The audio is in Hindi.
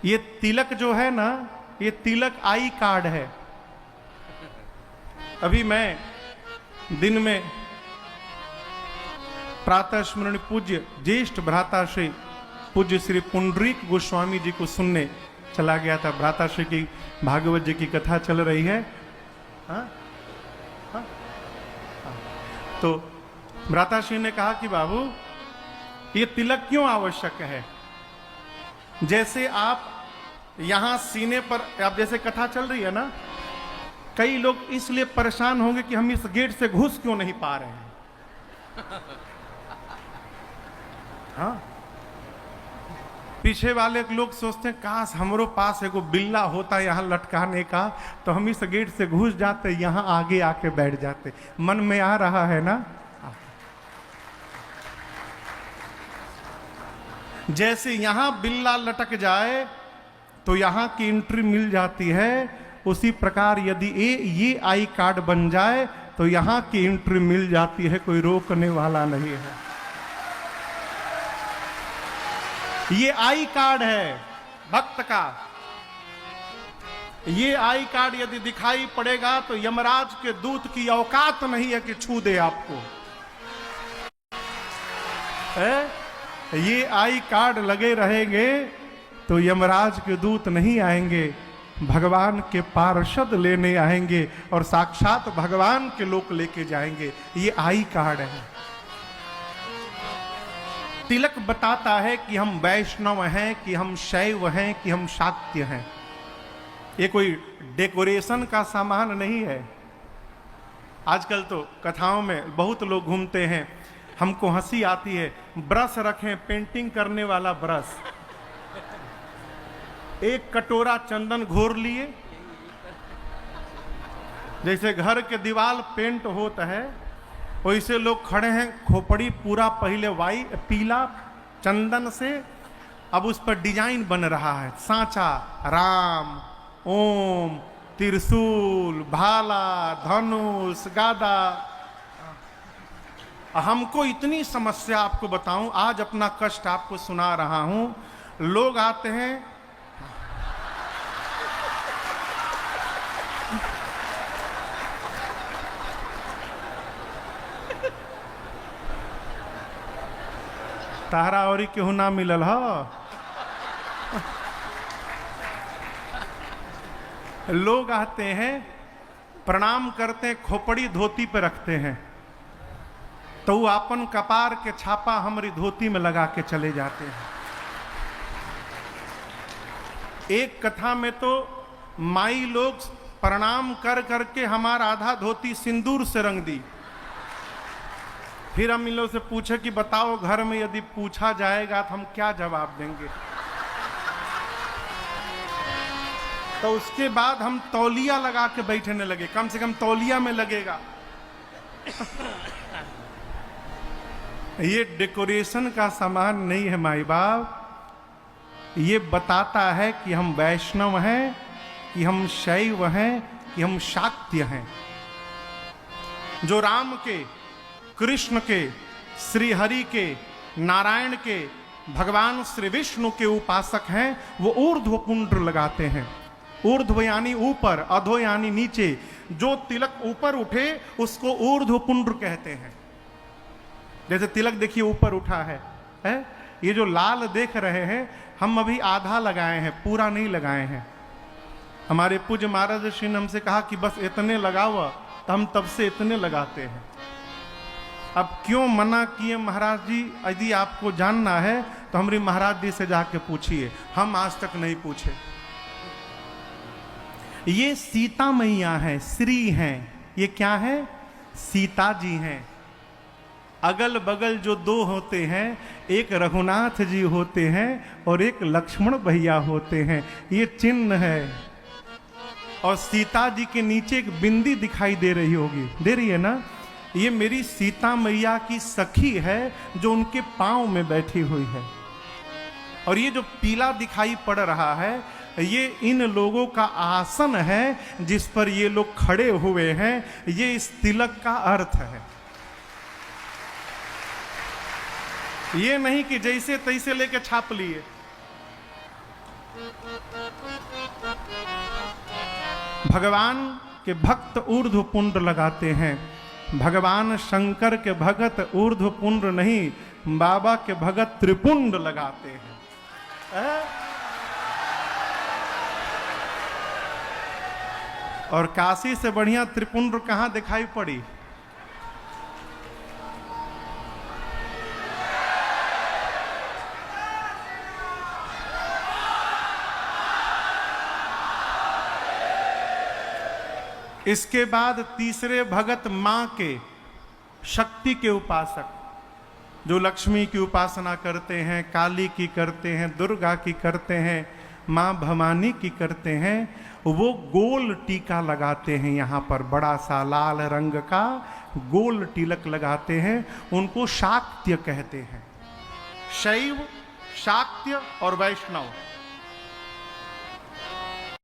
ये तिलक जो है ना, ये तिलक आई कार्ड है। अभी मैं दिन में प्रातः स्मरण पूज्य ज्येष्ठ भ्राता श्री पूज्य श्री पुंडरीक गोस्वामी जी को सुनने चला गया था। भ्राता श्री की भागवत जी की कथा चल रही है। हाँ? हाँ? तो भ्राता श्री ने कहा कि बाबू ये तिलक क्यों आवश्यक है। जैसे आप यहां सीने पर, आप जैसे कथा चल रही है ना, कई लोग इसलिए परेशान होंगे कि हम इस गेट से घुस क्यों नहीं पा रहे हैं। हाँ, पीछे वाले लोग सोचते हैं काश हमरो पास एगो बिल्ला होता यहां लटकाने का, तो हम इस गेट से घुस जाते, यहां आगे आके बैठ जाते। मन में आ रहा है ना। जैसे यहां बिल्ला लटक जाए तो यहां की एंट्री मिल जाती है, उसी प्रकार यदि ये आई कार्ड बन जाए तो यहां की एंट्री मिल जाती है, कोई रोकने वाला नहीं है। ये आई कार्ड है भक्त का। ये आई कार्ड यदि दिखाई पड़ेगा तो यमराज के दूत की औकात नहीं है कि छू दे आपको। ये आई कार्ड लगे रहेंगे तो यमराज के दूत नहीं आएंगे, भगवान के पार्षद लेने आएंगे और साक्षात भगवान के लोक लेके जाएंगे। ये आई कार्ड है। तिलक बताता है कि हम वैष्णव हैं, कि हम शैव हैं, कि हम शाक्य हैं। ये कोई डेकोरेशन का सामान नहीं है। आजकल तो कथाओं में बहुत लोग घूमते हैं, हमको हंसी आती है। ब्रश रखें, पेंटिंग करने वाला ब्रश, एक कटोरा चंदन घोर लिए, जैसे घर के दीवार पेंट होता है वैसे लोग खड़े हैं, खोपड़ी पूरा पहले वाइट पीला चंदन से, अब उस पर डिजाइन बन रहा है, सांचा, राम, ओम, त्रिशूल, भाला, धनुष, गादा। हमको इतनी समस्या आपको बताऊं, आज अपना कष्ट आपको सुना रहा हूं। लोग आते हैं, तारा और केहू ना मिलल हो। लोग आते हैं, प्रणाम करते हैं, खोपड़ी धोती पे रखते हैं, तो वो अपन कपार के छापा हमारी धोती में लगा के चले जाते हैं। एक कथा में तो माई लोग प्रणाम कर करके हमारा आधा धोती सिंदूर से रंग दी। फिर हम इन लोगों से पूछे कि बताओ घर में यदि पूछा जाएगा तो हम क्या जवाब देंगे। तो उसके बाद हम तौलिया लगा के बैठने लगे, कम से कम तौलिया में लगेगा। ये डेकोरेशन का सामान नहीं है माई बाप। ये बताता है कि हम वैष्णव हैं, कि हम शैव हैं, कि हम शाक्य हैं। जो राम के, कृष्ण के, श्री हरि के, नारायण के, भगवान श्री विष्णु के उपासक हैं, वो ऊर्ध्व पुंड्र लगाते हैं। ऊर्ध्व यानी ऊपर, अधो यानी नीचे। जो तिलक ऊपर उठे उसको ऊर्ध्व पुंड्र कहते हैं। जैसे तिलक देखिए ऊपर उठा है? ये जो लाल देख रहे हैं, हम अभी आधा लगाए हैं, पूरा नहीं लगाए हैं। हमारे पूज्य महाराज श्री ने हमसे कहा कि बस इतने लगाओ, तो हम तब से इतने लगाते हैं। अब क्यों मना किए महाराज जी? यदि आपको जानना है तो हमारी महाराज जी से जाके पूछिए, हम आज तक नहीं पूछे। ये सीता मैया है, श्री हैं। ये क्या है? सीता जी हैं। अगल बगल जो दो होते हैं, एक रघुनाथ जी होते हैं और एक लक्ष्मण भैया होते हैं। ये चिन्ह है। और सीता जी के नीचे एक बिंदी दिखाई दे रही होगी, दे रही है ना? ये मेरी सीता मैया की सखी है जो उनके पांव में बैठी हुई है। और ये जो पीला दिखाई पड़ रहा है, ये इन लोगों का आसन है जिस पर ये लोग खड़े हुए हैं। ये इस तिलक का अर्थ है। ये नहीं कि जैसे तैसे लेके छाप लिए। भगवान के भक्त ऊर्ध्व पुंड लगाते हैं, भगवान शंकर के भगत ऊर्ध्व पुंड नहीं, बाबा के भगत त्रिपुंड लगाते हैं। और काशी से बढ़िया त्रिपुंड कहां दिखाई पड़ी? इसके बाद तीसरे भगत मां के, शक्ति के उपासक, जो लक्ष्मी की उपासना करते हैं, काली की करते हैं, दुर्गा की करते हैं, मां भवानी की करते हैं, वो गोल टीका लगाते हैं। यहाँ पर बड़ा सा लाल रंग का गोल तिलक लगाते हैं, उनको शाक्त्य कहते हैं। शैव, शाक्त्य और वैष्णव